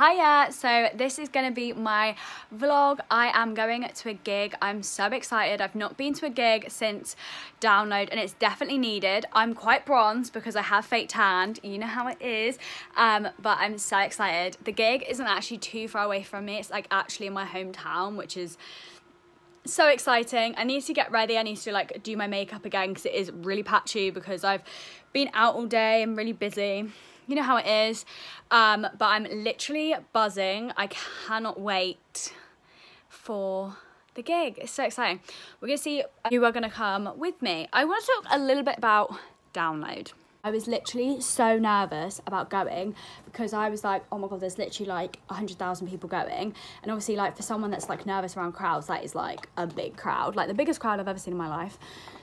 Hiya, so this is going to be my vlog. I am going to a gig. I'm so excited. I've not been to a gig since Download and it's definitely needed. I'm quite bronzed because I have fake tanned, you know how it is, but I'm so excited. The gig isn't actually too far away from me. It's like actually in my hometown, which is so exciting. I need to get ready. I need to like do my makeup again because it is really patchy because I've been out all day and really busy. You know how it is, but I'm literally buzzing. I cannot wait for the gig. It's so exciting. We're gonna see who are gonna come with me. I want to talk a little bit about Download. I was literally so nervous about going because I was like, oh my god, there's literally like 100,000 people going, and obviously like for someone that's like nervous around crowds, that is like a big crowd, like the biggest crowd I've ever seen in my life.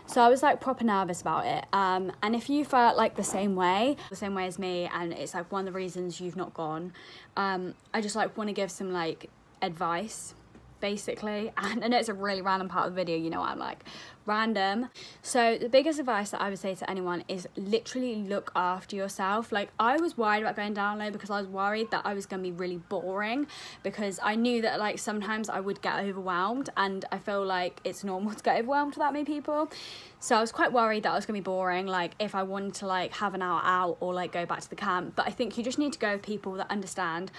So I was like proper nervous about it, and if you felt like the same way as me, and it's like one of the reasons you've not gone, I just like want to give some like advice basically. And I know it's a really random part of the video, you know, I'm like random. So the biggest advice that I would say to anyone is literally look after yourself. Like I was worried about going Download because I was worried that I was going to be really boring, because I knew that like sometimes I would get overwhelmed, and I feel like it's normal to get overwhelmed with that many people. So I was quite worried that I was going to be boring, like if I wanted to like have an hour out or like go back to the camp. But I think you just need to go with people that understand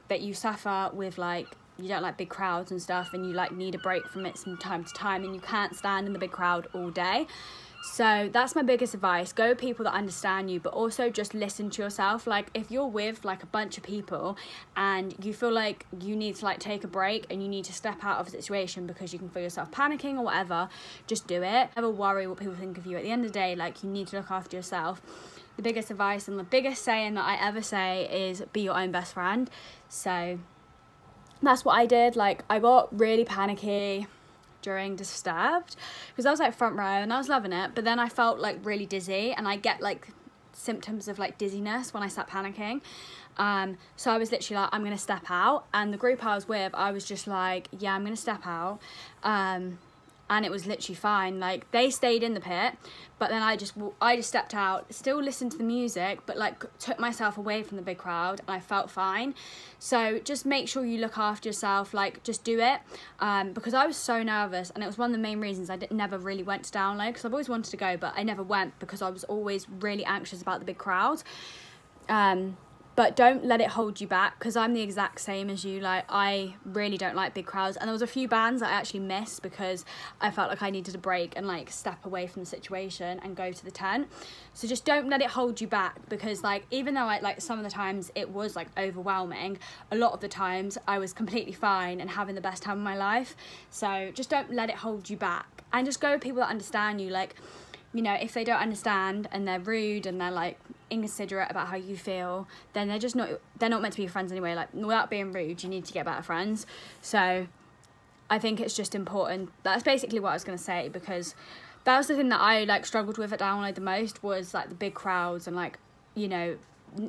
that you suffer with like, you don't like big crowds and stuff, and you like need a break from it from time to time, and you can't stand in the big crowd all day. So that's my biggest advice. Go with people that understand you, but also just listen to yourself. Like if you're with like a bunch of people and you feel like you need to like take a break and you need to step out of a situation because you can feel yourself panicking or whatever, just do it. Never worry what people think of you. At the end of the day, like you need to look after yourself. The biggest advice and the biggest saying that I ever say is be your own best friend. So that's what I did. Like I got really panicky during Disturbed because I was like front row and I was loving it, but then I felt like really dizzy, and I get like symptoms of like dizziness when I start panicking. So I was literally like, I'm gonna step out, and the group I was with, I was just like, yeah, I'm gonna step out, and it was literally fine. Like they stayed in the pit, but then I just stepped out, still listened to the music, but like took myself away from the big crowd, and I felt fine. So just make sure you look after yourself, like just do it, because I was so nervous, and it was one of the main reasons I never really went to Download, because I've always wanted to go, but I never went because I was always really anxious about the big crowd. But don't let it hold you back, because I'm the exact same as you. Like I really don't like big crowds, and there was a few bands I actually missed because I felt like I needed a break and like step away from the situation and go to the tent. So just don't let it hold you back, because like even though like some of the times it was like overwhelming, a lot of the times I was completely fine and having the best time of my life. So just don't let it hold you back, and just go with people that understand you. Like, you know, if they don't understand and they're rude and they're like inconsiderate about how you feel, then they're not meant to be your friends anyway. Like without being rude, you need to get better friends. So I think it's just important. That's basically what I was going to say, because that was the thing that I like struggled with at Download the most, was like the big crowds and like, you know,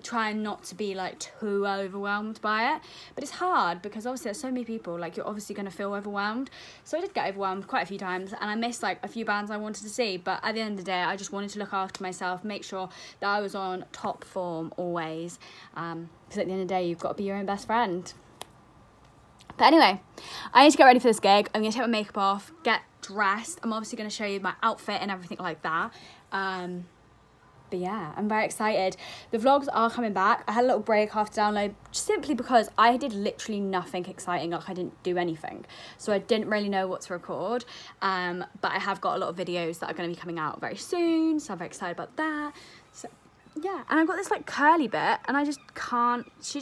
trying not to be like too overwhelmed by it. But it's hard because obviously there's so many people, like you're obviously going to feel overwhelmed. So I did get overwhelmed quite a few times, and I missed like a few bands I wanted to see, but at the end of the day I just wanted to look after myself, make sure that I was on top form always, because at the end of the day you've got to be your own best friend. But anyway, I need to get ready for this gig. I'm going to take my makeup off, get dressed. I'm obviously going to show you my outfit and everything like that. But yeah, I'm very excited. The vlogs are coming back. I had a little break after Download simply because I did literally nothing exciting. Like I didn't do anything, so I didn't really know what to record. But I have got a lot of videos that are going to be coming out very soon, so I'm very excited about that. So yeah, and I've got this like curly bit, and I just can't. She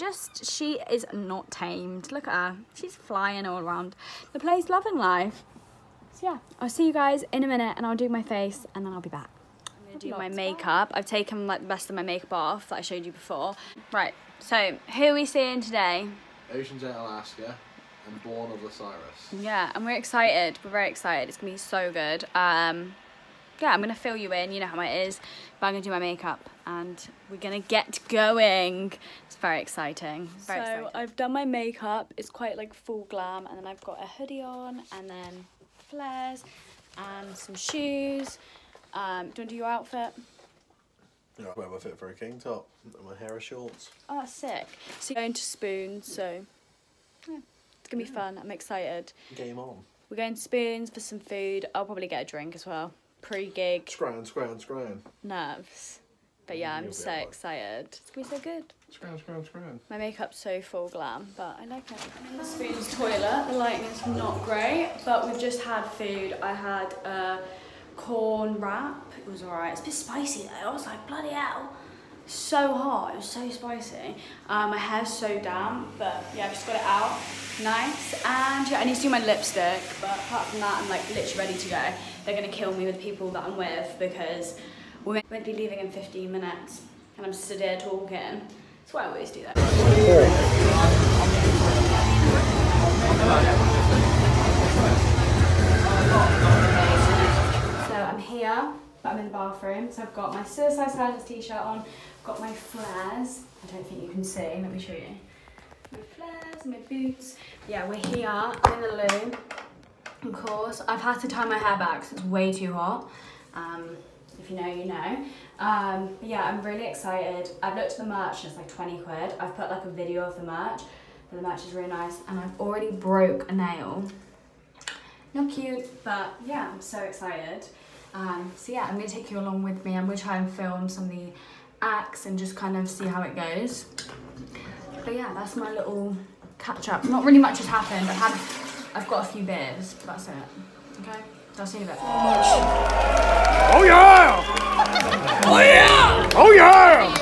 is not tamed. Look at her. She's flying all around the place, loving life. So yeah, I'll see you guys in a minute, and I'll do my face, and then I'll be back. Do my makeup. I've taken like the rest of my makeup off that I showed you before. Right, so who are we seeing today? Ocean's 8 Alaska and Born of Osiris. Yeah, and we're excited. We're very excited. It's gonna be so good. Yeah, I'm gonna fill you in. You know how it is. But I'm gonna do my makeup and we're gonna get going. It's very exciting. Very exciting. I've done my makeup. It's quite like full glam, and then I've got a hoodie on, and then flares and some shoes. Do you want to do your outfit? Yeah, I wear my Fit for a King top and my hair are shorts. Oh, that's sick. So we're going to Spoons, so yeah, it's gonna be fun. I'm excited. Game on. We're going to Spoons for some food. I'll probably get a drink as well. Pre-gig. Scran. Nerves. But yeah, I'm so excited. It's gonna be so good. Scran. My makeup's so full glam, but I like it. I'm in the Spoons toilet. The lighting is not great, but we've just had food. I had a corn wrap. It was alright. It's a bit spicy though. I was like, bloody hell. So hot. It was so spicy. My hair's so damp, but yeah, I just got it out. Nice. And yeah, I need to do my lipstick, but apart from that, I'm like literally ready to go. They're gonna kill me with the people that I'm with because we're meant to be leaving in 15 minutes and I'm stood here talking. That's why I always do that. So I'm here, but I'm in the bathroom. So I've got my Suicide Silence t-shirt on, I've got my flares. I don't think you can see, let me show you. My flares, my boots. Yeah, we're here, I'm in the loo. Of course, I've had to tie my hair back because it's way too hot. If you know, you know. But yeah, I'm really excited. I've looked at the merch and it's like 20 quid. I've put like a video of the merch, but the merch is really nice. And I've already broke a nail. Not cute, but yeah, I'm so excited. So yeah, I'm gonna take you along with me. I'm gonna try and film some of the acts and just kind of see how it goes. But yeah, that's my little catch up. Not really much has happened. I've got a few beers, but that's it. Okay, so I'll see you in a bit. Oh yeah! Oh yeah! Oh yeah!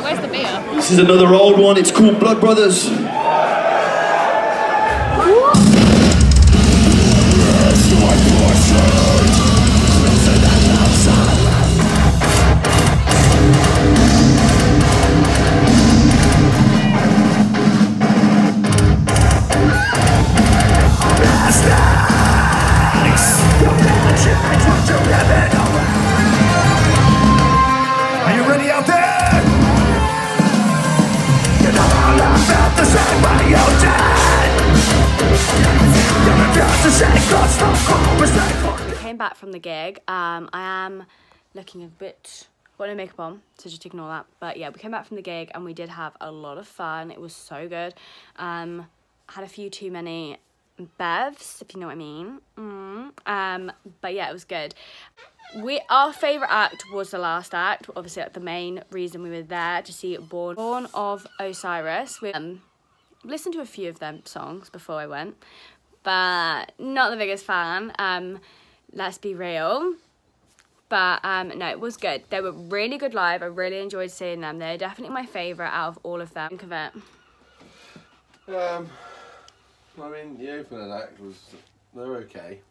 Where's the beer? This is another old one. It's called Blood Brothers. Are you ready out there? You know I laugh at the same way you're dead. We came back from the gig. I am looking a bit, got no makeup on, so just ignore that. But yeah, we came back from the gig and we did have a lot of fun. It was so good. Had a few too many bevs, if you know what I mean. But yeah, it was good. Our favourite act was the last act. Obviously, the main reason we were there to see Born of Osiris. We listened to a few of them songs before I went, but not the biggest fan. Let's be real. But no, it was good. They were really good live. I really enjoyed seeing them. They're definitely my favourite out of all of them. Think of it. I mean, the opening act they're okay.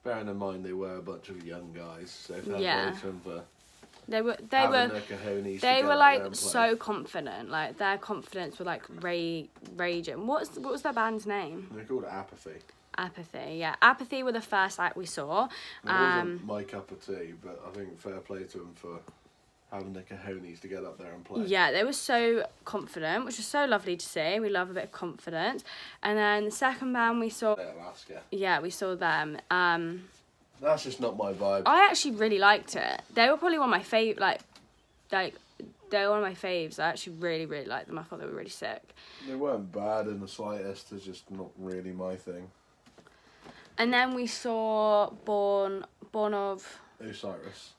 Bearing in mind they were a bunch of young guys, so fair play to them for They were like so confident. Like their confidence were like raging. What was their band's name? They're called Apathy. Apathy, yeah. Apathy were the first act we saw. It wasn't my cup of tea, but I think fair play to them for having the cojones to get up there and play. Yeah, they were so confident, which was so lovely to see. We love a bit of confidence. And then the second band we saw... Alaska. Yeah, we saw them. That's just not my vibe. I actually really liked it. They were probably one of my favourite, they were one of my faves. I actually really, really liked them. I thought they were really sick. They weren't bad in the slightest. It's just not really my thing. And then we saw Born of Osiris.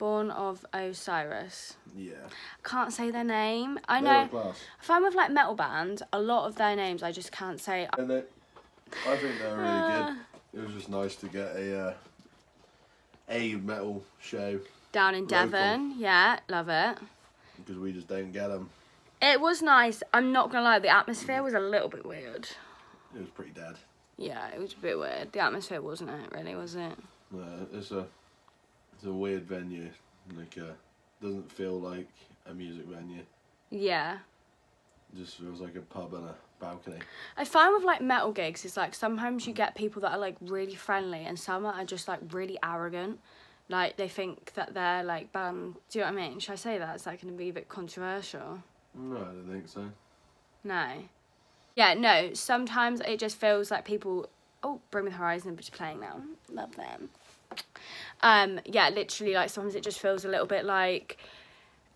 Yeah. Can't say their name. I They know. were class. If I'm with like metal bands, a lot of their names I just can't say. And I think they're really good. It was just nice to get a metal show Down in Devon, yeah, love it. because we just don't get them. It was nice. I'm not gonna lie, the atmosphere was a little bit weird. It was pretty dead. Yeah, it was a bit weird. The atmosphere wasn't it, really, was it? It's a weird venue. Doesn't feel like a music venue. Yeah. It just feels like a pub and a balcony. I find with like metal gigs, it's like sometimes you get people that are like really friendly and some are just like really arrogant. Like they think that they're like band. Do you know what I mean? Should I say that? It's like going to be a bit controversial. No, I don't think so. No. Yeah, no. Sometimes it just feels like people... Oh, Bring Me the Horizon, which is playing now. Love them. Yeah, literally, like, sometimes it just feels a little bit like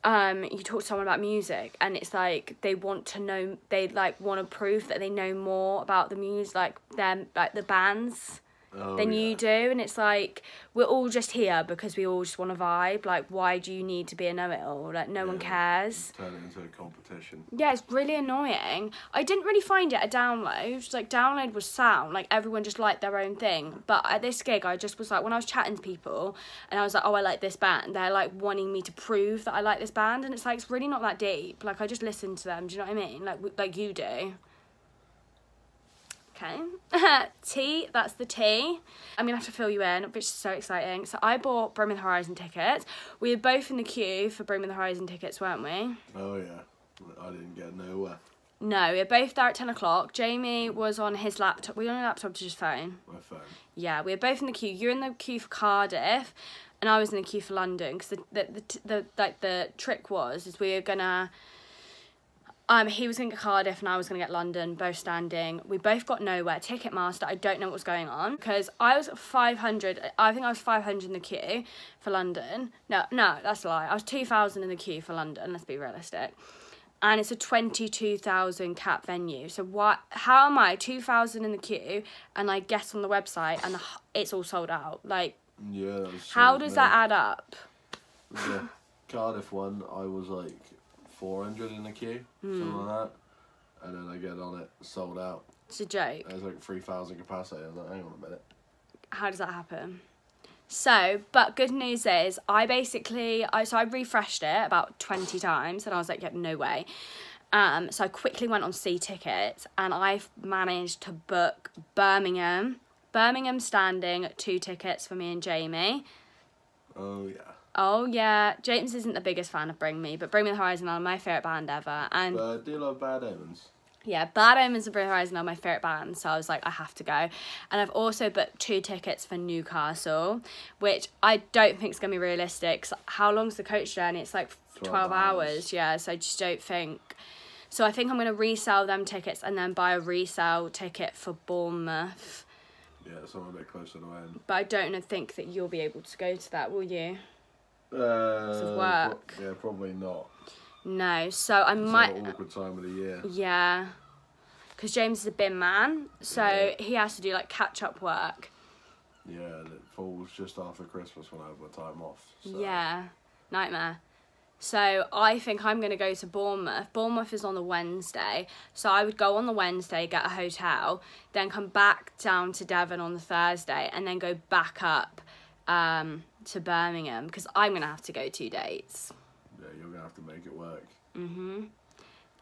you talk to someone about music and it's like they want to know, they like want to prove that they know more about the music, like them, like the bands than you do, and it's like we're all just here because we all just want to vibe. Like, why do you need to be a know-it-all? Like, no one cares. Turn it into a competition. Yeah, it's really annoying. I didn't really find it a download. Like, download was sound. Like, everyone just liked their own thing. But at this gig, I just was like, when I was chatting to people and I was like, oh, I like this band, they're like wanting me to prove that I like this band, and it's like, it's really not that deep. Like, I just listen to them. Do you know what I mean? Like you do. Okay. Tea, that's the tea. I'm gonna have to fill you in, which is so exciting. So I bought Bring Me the Horizon tickets. We were both in the queue for Bring Me the Horizon tickets, weren't we? Oh yeah, I didn't get nowhere. No, we were both there at 10 o'clock. Jamie was on his laptop. Were you on your laptop to his phone? My phone. Yeah, we were both in the queue. You were in the queue for Cardiff, and I was in the queue for London. Because the trick is we were gonna. He was going to get Cardiff and I was going to get London, both standing. We both got nowhere. Ticketmaster, I don't know what was going on. Because I was 500, I think I was 500 in the queue for London. No, that's a lie. I was 2,000 in the queue for London, let's be realistic. And it's a 22,000 cap venue. So how am I 2,000 in the queue and I get on the website and it's all sold out? Like, yeah, how does that add up? The Cardiff one, I was like 400 in the queue, something like that, and then I get on it, sold out. It's a joke. There's like 3,000 capacity. I was like, hang on a minute. How does that happen? So, but good news is, I refreshed it about 20 times, and I was like, yep, no way. So I quickly went on See Tickets, and I've managed to book Birmingham standing 2 tickets for me and Jamie. Oh yeah. Oh yeah, James isn't the biggest fan of Bring Me, but Bring Me the Horizon are my favourite band ever. And But I do love Bad Omens. Yeah, Bad Omens and Bring Me the Horizon are my favourite band, so I was like, I have to go. And I've also booked 2 tickets for Newcastle, which I don't think is going to be realistic. How long's the coach journey? It's like 12 hours, yeah, so I just don't think. So I think I'm going to resell them tickets and then buy a resale ticket for Bournemouth. Yeah, somewhere a bit closer to the end. But I don't think that you'll be able to go to that, will you? Of work. Yeah, probably not. No, so I might. It's an awkward time of the year. Yeah, because James is a bin man, so he has to do like catch-up work. Yeah, and it falls just after Christmas when I have my time off. So. Yeah, nightmare. So I think I'm going to go to Bournemouth. Bournemouth is on the Wednesday, so I would go on the Wednesday, get a hotel, then come back down to Devon on the Thursday, and then go back up to Birmingham, because I'm going to have to go 2 dates. Yeah, you're going to have to make it work.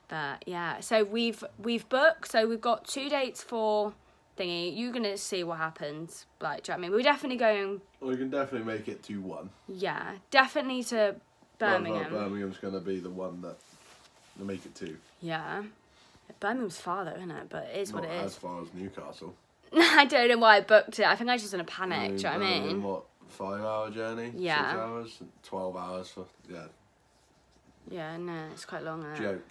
But yeah, so we've booked, so we've got 2 dates for thingy. You're going to see what happens. Like, do you know what I mean? We're definitely going... We can definitely make it to 1. Yeah, definitely to Birmingham. Birmingham's going to be the one that will make it 2. Yeah. Birmingham's far though, isn't it? But it is Not what it is. as far as Newcastle. I don't know why I booked it. I think I was just in a panic, do you know what I mean? What, 5-hour journey? Yeah. 6 hours? 12 hours for, yeah. Yeah, no, it's quite long, isn't it? Joke.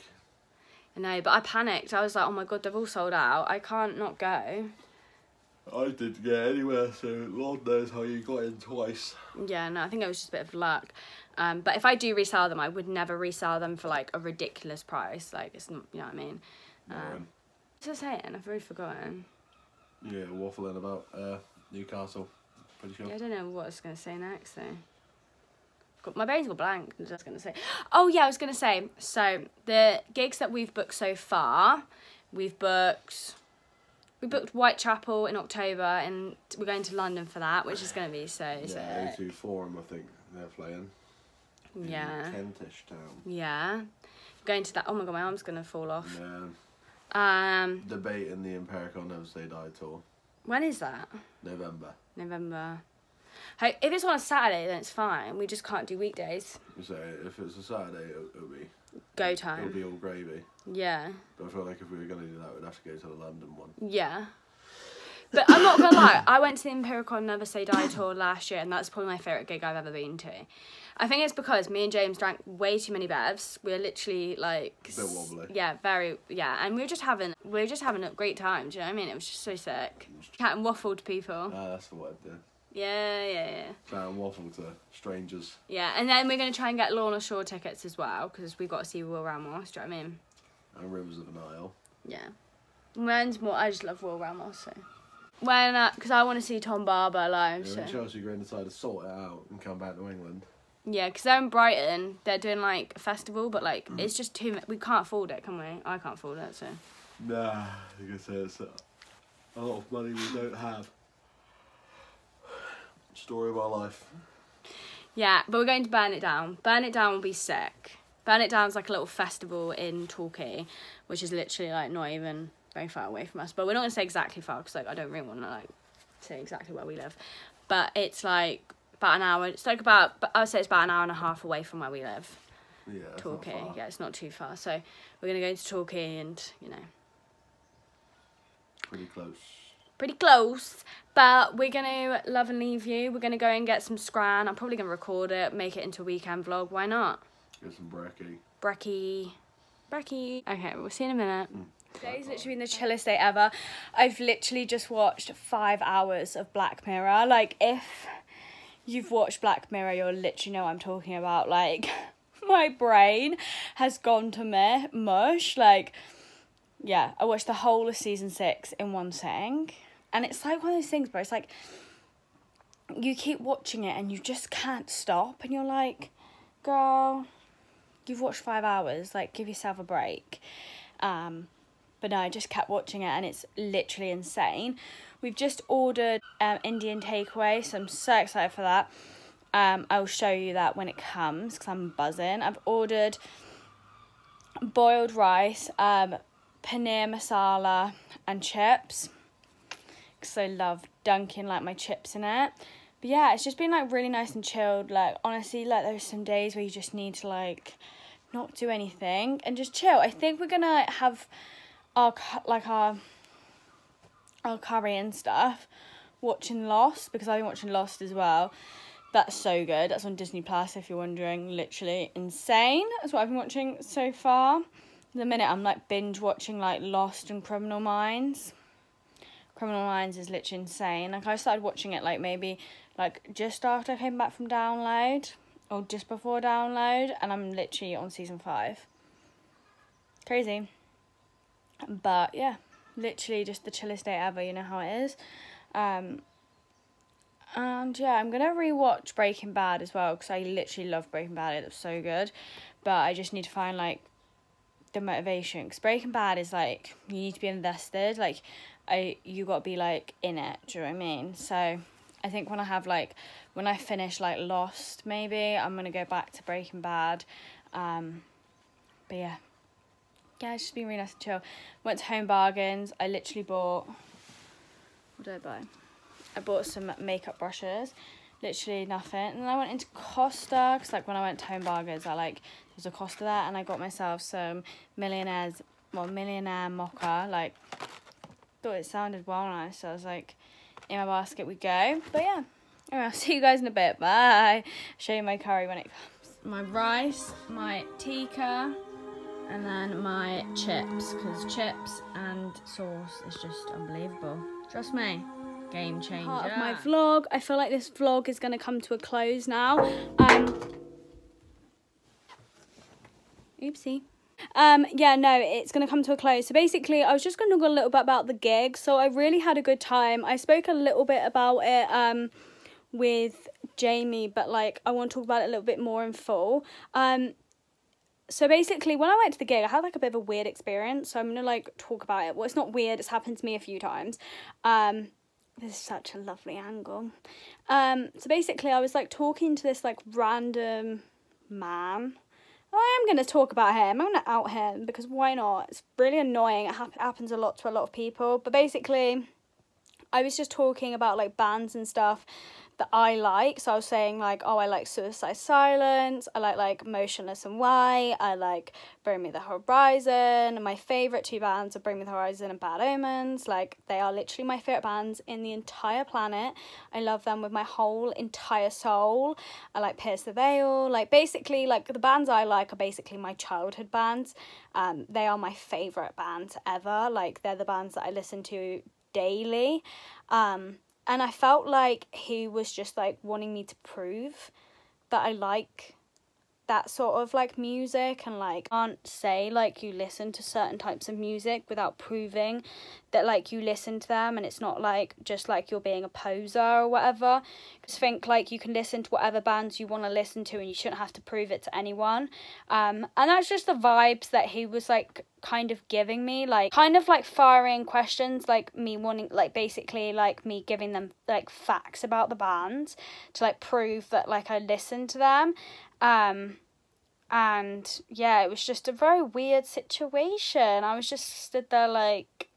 No, but I panicked. I was like, oh my God, they've all sold out. I can't not go. I didn't get anywhere, so Lord knows how you got in twice. Yeah, no, I think it was just a bit of luck. But if I do resell them, I would never resell them for like a ridiculous price. Like, it's not, you know what I mean? What's I saying? I've already forgotten. Yeah, waffling about Newcastle. Pretty sure. Yeah, I don't know what I was going to say next though. My brain's got blank. I was going to say. Oh yeah, I was going to say. So the gigs that we've booked so far, we booked Whitechapel in October, and we're going to London for that, which is going to be so sick. Yeah, O2 Forum, I think they're playing. Yeah. In Kentish Town. Yeah. Going to that. Oh my God, my arm's going to fall off. Yeah. Debating the Impericon Never Say Die tour. When is that? November. Hey, if it's on a Saturday, then it's fine. We just can't do weekdays. So if it's a Saturday, it'll be go time. It'll be all gravy. Yeah. But I feel like if we were going to do that, we'd have to go to the London one. Yeah. But I'm not gonna lie, I went to the Impericon Never Say Die tour last year, and that's probably my favourite gig I've ever been to. I think it's because me and James drank way too many bevs. We were literally like... A bit wobbly. Yeah, and we were just having a great time, do you know what I mean? It was just so sick. Cat and waffled people. That's the word, yeah. Yeah. Sit and waffle to strangers. Yeah, and then we're going to try and get Lorna Shore tickets as well, because we've got to see Will Ramos, do you know what I mean? And Rivers of the Nile. Yeah. When's more, I just love Will Ramos, so. When, because I want to see Tom Barber live, Yeah, so. when Chelsea Green decide to sort it out and come back to England. Yeah, because they're in Brighton, they're doing, like, a festival, but, like, it's just too much. We can't afford it, can we? I can't afford it, so. Nah, you can say it's a lot of money we don't have. Story of our life. Yeah, but we're going to Burn It Down. Burn It Down will be sick. Burn It Down's like a little festival in Torquay, which is literally like not even very far away from us. But we're not going to say exactly far because like I don't really want to like say exactly where we live. But it's like about an hour. It's like about, I would say it's about an hour and a half away from where we live. Yeah, it's Torquay. not far. Yeah, it's not too far. So we're going to go to Torquay and, you know. Pretty close. Pretty close, but we're going to love and leave you. We're going to go and get some scran. I'm probably going to record it, make it into a weekend vlog. Why not? Get some brekkie. Brekkie. Okay, we'll see you in a minute. Today's literally been the chillest day ever. I've literally just watched 5 hours of Black Mirror. Like, if you've watched Black Mirror, you'll literally know what I'm talking about. Like, my brain has gone to mush. Like, yeah, I watched the whole of season 6 in one sitting. And it's like one of those things, bro. It's like, you keep watching it and you just can't stop. And you're like, girl, you've watched 5 hours. Like, give yourself a break. But no, I just kept watching it and it's literally insane. We've just ordered Indian takeaway, so I'm so excited for that. I will show you that when it comes because I'm buzzing. I've ordered boiled rice, paneer masala and chips because I love dunking like my chips in it. But yeah, it's just been like really nice and chilled. Like honestly, like there's some days where you just need to like not do anything and just chill. I think we're gonna have our curry and stuff watching Lost because I've been watching Lost as well. That's so good. That's on Disney Plus if you're wondering. Literally insane. That's what I've been watching so far. In the minute I'm like binge watching like Lost and Criminal Minds. Criminal Minds is literally insane. Like I started watching it like maybe like just after I came back from download or just before download and I'm literally on season 5. Crazy. But yeah, literally just the chillest day ever, you know how it is. And yeah, I'm gonna rewatch Breaking Bad as well because I literally love Breaking Bad. It was so good, but I just need to find like the motivation because Breaking Bad is like you need to be invested. Like you got to be like in it. Do you know what I mean? So I think when I finish like Lost, maybe I'm gonna go back to Breaking Bad. But yeah, it's just been really nice and chill. Went to Home Bargains. I literally bought. What did I buy? I bought some makeup brushes, literally nothing. And then I went into Costa, because like when I went to Home Bargains, there's a Costa there, and I got myself some Millionaire mocha. Like, thought it sounded well nice, so I was like, in my basket we go. But yeah, anyway, I'll see you guys in a bit. Bye. Show you my curry when it comes. My rice, my tikka, and then my chips, because chips and sauce is just unbelievable. Trust me. Game changer. Part of my vlog. I feel like this vlog is going to come to a close now. Oopsie. Yeah, no, it's going to come to a close. So basically, I was just going to talk a little bit about the gig. So I really had a good time. I spoke a little bit about it with Jamie, but like I want to talk about it a little bit more in full. So basically, when I went to the gig, I had like a bit of a weird experience. So I'm going to like talk about it. Well, it's not weird. It's happened to me a few times. This is such a lovely angle. So basically, I was like talking to this like random man. I am going to talk about him. I'm going to out him because why not? It's really annoying. It happens a lot to a lot of people. But basically, I was just talking about like bands and stuff that I like. So I was saying like, oh, I like Suicide Silence. I like Motionless in White. I like Bring Me the Horizon. My favourite 2 bands are Bring Me the Horizon and Bad Omens. Like, they are literally my favourite bands in the entire planet. I love them with my whole entire soul. I like Pierce the Veil. Like, basically, like, the bands I like are basically my childhood bands. They are my favourite bands ever. Like, they're the bands that I listen to daily. And I felt like he was just like wanting me to prove that I like that sort of like music, and like can't say like you listen to certain types of music without proving that like you listen to them, and it's not like just like you're being a poser or whatever. I just think like you can listen to whatever bands you want to listen to, and you shouldn't have to prove it to anyone. And that's just the vibes that he was like kind of giving me, like kind of like firing questions, like me wanting, like basically like me giving them like facts about the bands to like prove that like I listened to them. And yeah, it was just a very weird situation. I was just stood there like,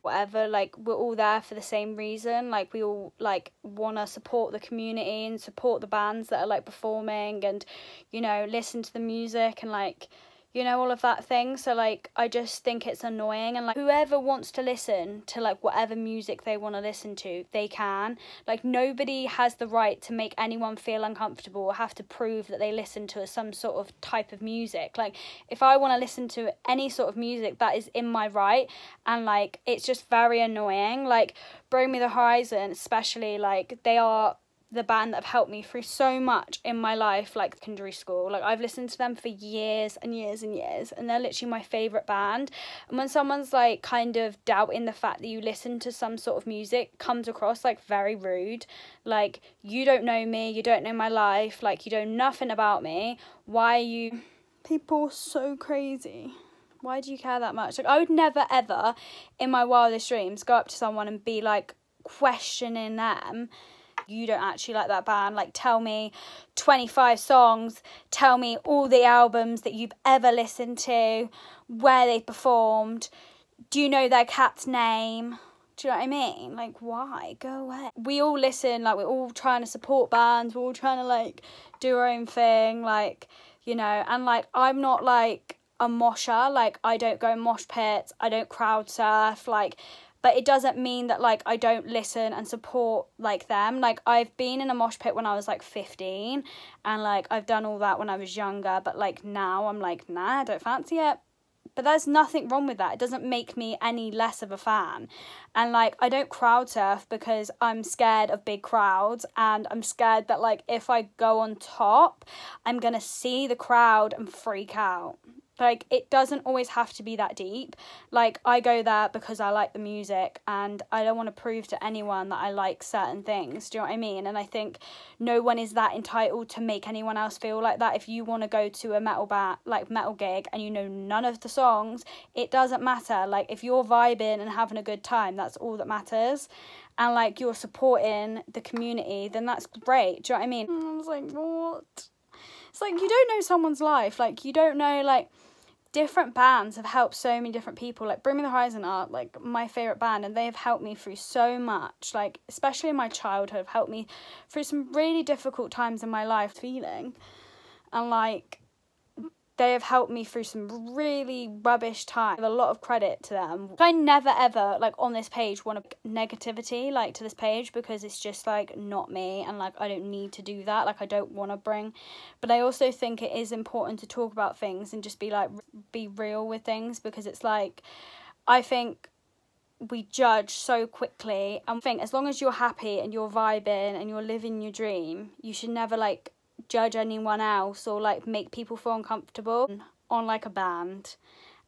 whatever, like we're all there for the same reason, like we all like want to support the community and support the bands that are like performing, and you know, listen to the music and like, you know, all of that thing. So like I just think it's annoying, and like whoever wants to listen to like whatever music they want to listen to, they can. Like nobody has the right to make anyone feel uncomfortable or have to prove that they listen to some sort of type of music. Like if I want to listen to any sort of music, that is in my right. And like it's just very annoying. Like Bring Me the Horizon especially, like they are the band that have helped me through so much in my life, like secondary school. Like I've listened to them for years and years and years, and they're literally my favourite band. And when someone's like kind of doubting the fact that you listen to some sort of music, comes across like very rude. Like, you don't know me, you don't know my life, like you know nothing about me. Why are you... People are so crazy. Why do you care that much? Like I would never ever in my wildest dreams go up to someone and be like questioning them. You don't actually like that band, like tell me 25 songs, tell me all the albums that you've ever listened to, where they performed, do you know their cat's name? Do you know what I mean? Like, why? Go away. We all listen, like we're all trying to support bands, we're all trying to like do our own thing, like, you know, and like I'm not like a mosher, like I don't go in mosh pits, I don't crowd surf, like, but it doesn't mean that like I don't listen and support like them. Like I've been in a mosh pit when I was like 15, and like I've done all that when I was younger, but like now I'm like, nah, I don't fancy it. But there's nothing wrong with that. It doesn't make me any less of a fan. And like I don't crowd surf because I'm scared of big crowds, and I'm scared that like if I go on top, I'm gonna see the crowd and freak out. Like, it doesn't always have to be that deep. Like, I go there because I like the music, and I don't want to prove to anyone that I like certain things. Do you know what I mean? And I think no one is that entitled to make anyone else feel like that. If you want to go to a metal gig and you know none of the songs, it doesn't matter. Like, if you're vibing and having a good time, that's all that matters. And like you're supporting the community, then that's great. Do you know what I mean? I was like, what? It's like you don't know someone's life. Like, you don't know, like, different bands have helped so many different people. Like Bring Me the Horizon are like my favourite band, and they have helped me through so much, like especially in my childhood, have helped me through some really difficult times in my life feeling, and like they have helped me through some really rubbish times. A lot of credit to them. I never ever like on this page want negativity like to this page, because it's just like not me, and like I don't need to do that. Like I don't want to bring, but I also think it is important to talk about things and just be like be real with things, because it's like I think we judge so quickly, and I think as long as you're happy and you're vibing and you're living your dream, you should never like judge anyone else or like make people feel uncomfortable on like a band,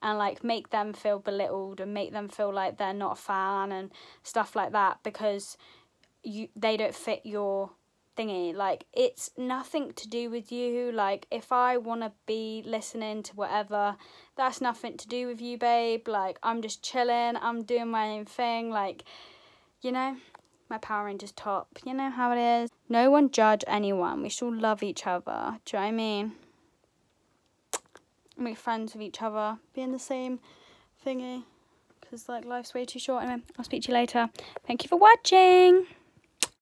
and like make them feel belittled and make them feel like they're not a fan and stuff like that because they don't fit your thingy. Like, it's nothing to do with you. Like, if I want to be listening to whatever, that's nothing to do with you, babe. Like, I'm just chilling, I'm doing my own thing, like, you know, my Power Rangers top, you know how it is. No one judge anyone, we should all love each other, do you know what I mean? Make friends with each other, be in the same thingy, because like life's way too short. Anyway, I'll speak to you later. Thank you for watching.